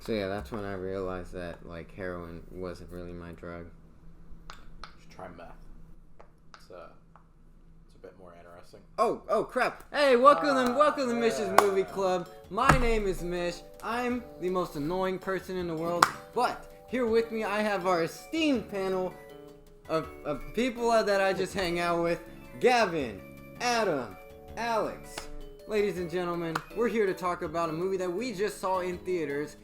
So yeah, that's when I realized that like heroin wasn't really my drug. You should try meth. It's a bit more interesting. Oh crap! Hey, welcome to Mish's Movie Club. My name is Mish. I'm the most annoying person in the world, but here with me I have our esteemed panel of people that I just hang out with. Gavin, Adam, Alex. Ladies and gentlemen, we're here to talk about a movie that we just saw in theaters,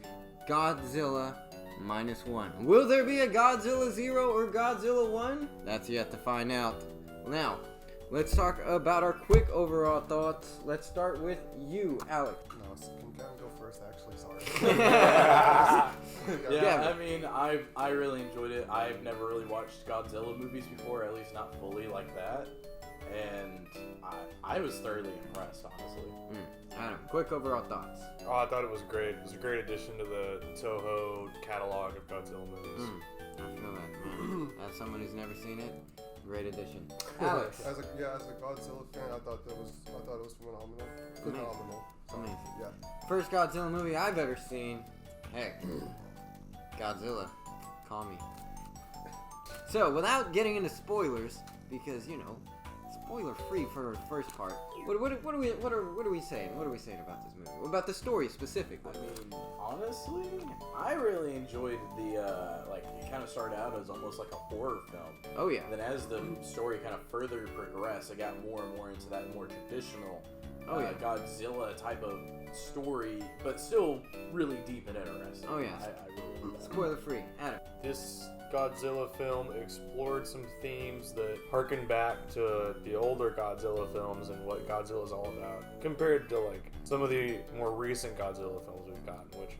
Godzilla -1. Will there be a Godzilla 0 or Godzilla 1? That's yet to find out. Now, let's talk about our quick overall thoughts. Let's start with you, Alex. No, can Gavin go first? Actually, sorry. Yeah, I mean, I really enjoyed it. I've never really watched Godzilla movies before, at least not fully like that. And I was thoroughly impressed, honestly. Adam, quick overall thoughts. Oh, I thought it was great. It was a great addition to the Toho catalog of Godzilla movies. I feel that, man. As someone who's never seen it, great addition. Alex. As a Godzilla fan, I thought it was phenomenal. Phenomenal. Amazing. Yeah. First Godzilla movie I've ever seen. Heck, Godzilla. Call me. So, without getting into spoilers, because spoiler free for the first part. What are we saying? What are we saying about this movie? About the story specifically? I mean, honestly, I really enjoyed the it kind of started out as almost like a horror film. Oh yeah. And then as the story kind of further progressed, I got more and more into that more traditional Godzilla type of story, but still really deep and interesting. Oh yeah. I really Spoiler free. Adam. This Godzilla film explored some themes that harken back to the older Godzilla films and what Godzilla is all about, compared to like some of the more recent Godzilla films we've gotten, which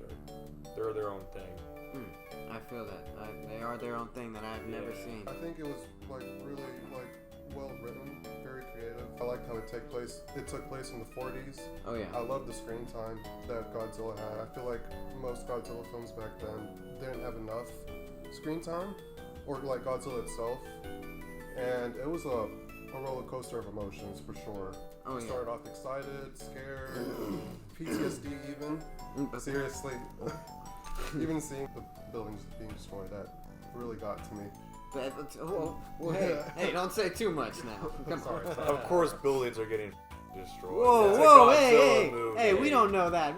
they're their own thing. I feel that. They are their own thing that I've never seen. I think it was really well written, very creative. I liked how it took place in the 40s. Oh yeah. I love the screen time that Godzilla had. I feel like most Godzilla films back then didn't have enough screen time, or like Godzilla itself, and it was a roller coaster of emotions for sure. Oh yeah. Started off excited, scared, PTSD even. Seriously, even seeing the buildings being destroyed, that really got to me. Hey, don't say too much now. Come Sorry. on. Of course, buildings are getting destroyed. Whoa, It's a Godzilla hey, movie. hey, we don't know that.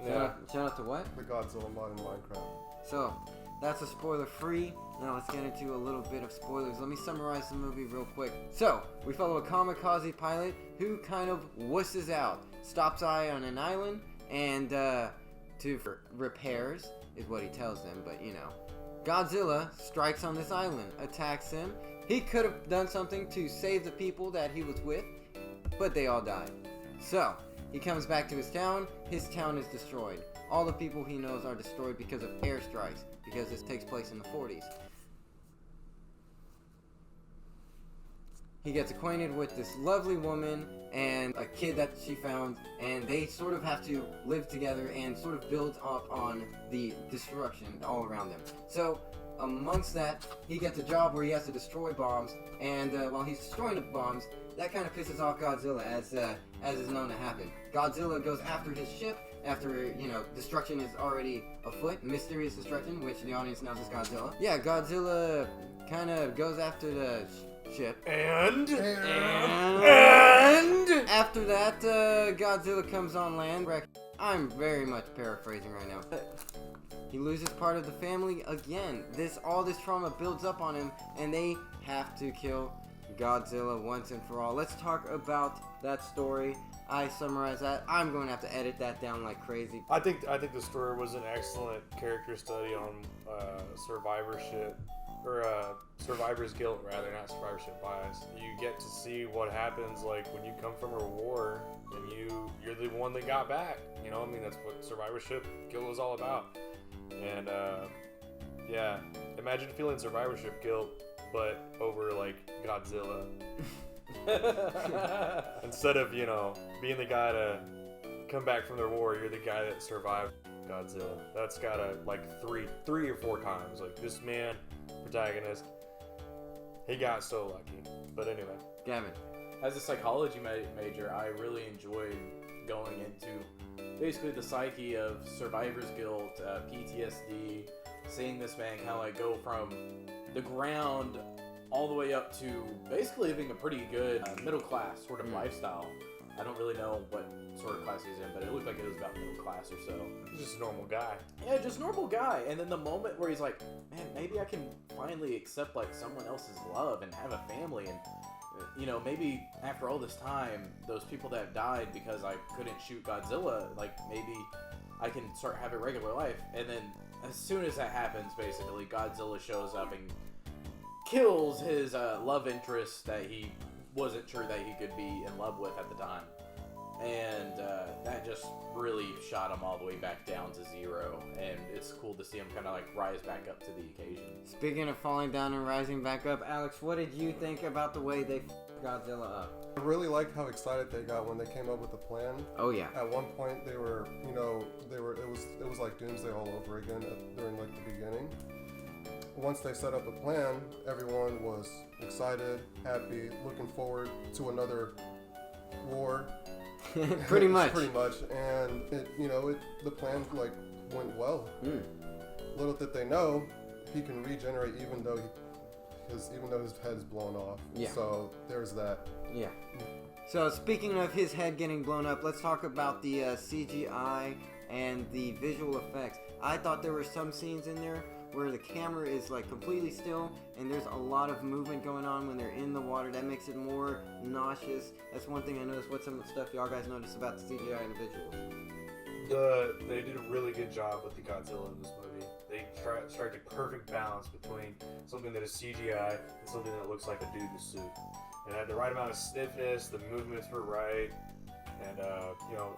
Yeah. Shout out to what? The Godzilla mod in Minecraft. So, that's a spoiler free. Now let's get into a little bit of spoilers. Let me summarize the movie real quick. So, we follow a kamikaze pilot who kind of wusses out, stops by on an island, and for repairs is what he tells them, but Godzilla strikes on this island, attacks him. He could have done something to save the people that he was with, but they all died. So, he comes back to his town is destroyed. All the people he knows are destroyed because of airstrikes, because this takes place in the 40s. He gets acquainted with this lovely woman and a kid that she found, and they sort of have to live together and sort of build up on the destruction all around them. So, amongst that, he gets a job where he has to destroy bombs, and while he's destroying the bombs, that kind of pisses off Godzilla, as is known to happen. Godzilla goes after his ship, after, destruction is already afoot, mysterious destruction, which the audience knows is Godzilla. Yeah, Godzilla kind of goes after the ship. And After that, Godzilla comes on land. I'm very much paraphrasing right now. He loses part of the family again. All this trauma builds up on him, and they have to kill Godzilla once and for all. Let's talk about that story. I summarize that. I'm going to have to edit that down like crazy. I think the story was an excellent character study on survivorship, or survivor's guilt rather, not survivorship bias. You get to see what happens like when you come from a war and you're the one that got back. That's what survivorship guilt is all about. And yeah, imagine feeling survivorship guilt, but over like Godzilla. Instead of being the guy to come back from the war, you're the guy that survived Godzilla. That's gotta like three or four times. Like this man, protagonist, he got so lucky. But anyway, Gavin. As a psychology major, I really enjoyed going into basically the psyche of survivor's guilt, PTSD, seeing this man kind of like go from the ground all the way up to basically living a pretty good middle class sort of lifestyle. I don't really know what sort of class he's in, but it looked like it was about middle class or so. Just a normal guy. Yeah, just normal guy. And then the moment where he's like, man, maybe I can finally accept like someone else's love and have a family, and you know, maybe after all this time, those people that died because I couldn't shoot Godzilla, like maybe I can start having a regular life. And then as soon as that happens, basically Godzilla shows up and kills his love interest that he wasn't sure that he could be in love with at the time. And that just really shot him all the way back down to zero. And it's cool to see him kind of like rise back up to the occasion. Speaking of falling down and rising back up, Alex, what did you think about the way they Godzilla up? I really liked how excited they got when they came up with the plan. Oh yeah. At one point, they were, you know, it was like Doomsday all over again during like the beginning. Once they set up a plan, everyone was excited, happy, looking forward to another war. Pretty much. Pretty much, and the plan like went well. Little did they know, he can regenerate even though his head is blown off. Yeah. So there's that. Yeah. So speaking of his head getting blown up, let's talk about the CGI and the visual effects. I thought there were some scenes in there where the camera is like completely still and there's a lot of movement going on when they're in the water. That makes it more nauseous. That's one thing I noticed. What's some stuff y'all guys noticed about the CGI and the visuals? They did a really good job with the Godzilla in this movie. They strike a perfect balance between something that is CGI and something that looks like a dude in a suit. It had the right amount of stiffness, the movements were right, and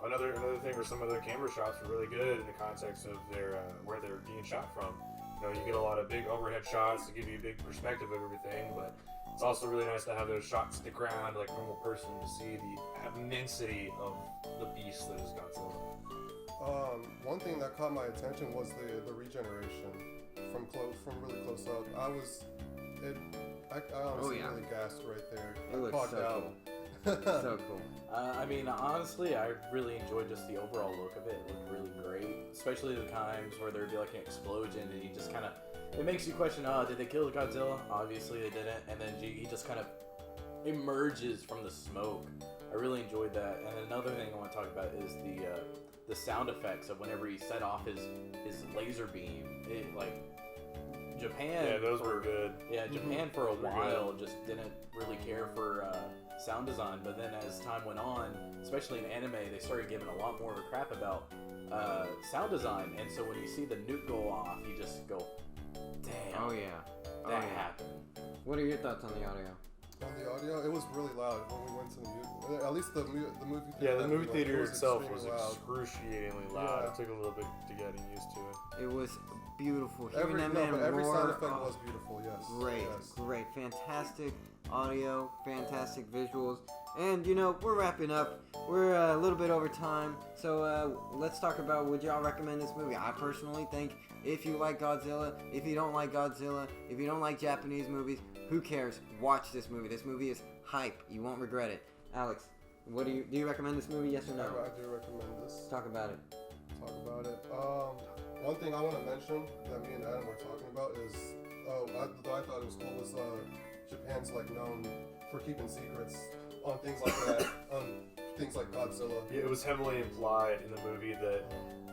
another thing were some of the camera shots were really good in the context of their where they're being shot from. You know, you get a lot of big overhead shots to give you a big perspective of everything, but it's also really nice to have those shots to the ground like a normal person to see the immensity of the beast that is Godzilla. One thing that caught my attention was the regeneration from really close up. I honestly really gasped right there. It looks Caught so out. cool. So cool. I mean, honestly, I really enjoyed just the overall look of it. It looked really great, especially the times where there'd be like an explosion and you just kind of, it makes you question, did they kill Godzilla? Obviously they didn't, and then he just kind of emerges from the smoke. I really enjoyed that. And another thing I want to talk about is the sound effects of whenever he set off his laser beam. It like Japan. Yeah, those were good. Yeah, Japan for a while just didn't really care for sound design, but then as time went on, especially in anime, they started giving a lot more crap about sound design. And so when you see the nuke go off, you just go, damn. Oh yeah. That happened. What are your thoughts on the audio? On the audio, it was really loud when we went to the movie. At least the movie theater. Yeah, the movie theater was itself was extremely loud. excruciatingly loud. Yeah. It took a little bit to get used to it. It was beautiful. Hearing that man every roar, sound effect was beautiful. Yes. Great, Yes. great, fantastic audio, fantastic visuals, and we're wrapping up. We're a little bit over time, so let's talk about, would y'all recommend this movie? I personally think if you like Godzilla, if you don't like Godzilla, if you don't like Japanese movies, who cares? Watch this movie. This movie is hype. You won't regret it. Alex, do you recommend this movie? Yes or no? I do recommend this. Talk about it. Talk about it. One thing I want to mention that me and Adam were talking about is, I thought it was cool was Japan's like known for keeping secrets on things like that, on things like Godzilla. Yeah, it was heavily implied in the movie that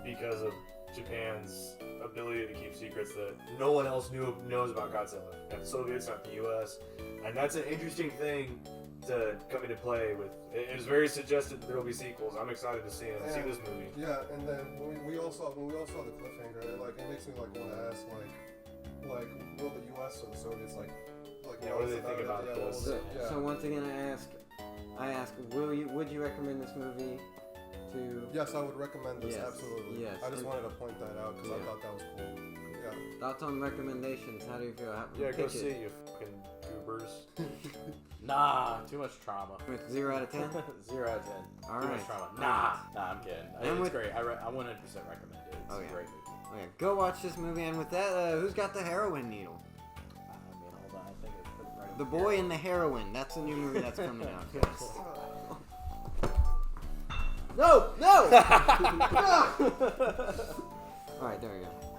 because of Japan's ability to keep secrets, that no one else knows about Godzilla. Not the Soviets, not the U.S. And that's an interesting thing to come into play with. It was very suggested that there will be sequels. I'm excited to see this movie. Yeah, and then when we all saw the cliffhanger, it makes me like want to ask like will the U.S. or the Soviets like yeah, what do they think about this? So once again, I ask, would you recommend this movie to? Yes, I would recommend this, Yes, absolutely. yes. I just wanted to point that out because I thought that was cool. Yeah. Thoughts on recommendations? How do you feel? Yeah, go Pitch see it. you fucking goobers. Nah, too much trauma. With 0 out of 10. 0 out of 10. All Too right. much trauma. Nah, I'm kidding. And It's great. I 100% recommend it. It's Oh, a yeah. great movie. Okay, go watch this movie. And with that, who's got the heroin needle? I mean, hold on. I think I put it right The over Boy here. and the Heroine. That's a new movie that's coming out. No! No! No! Alright, there we go.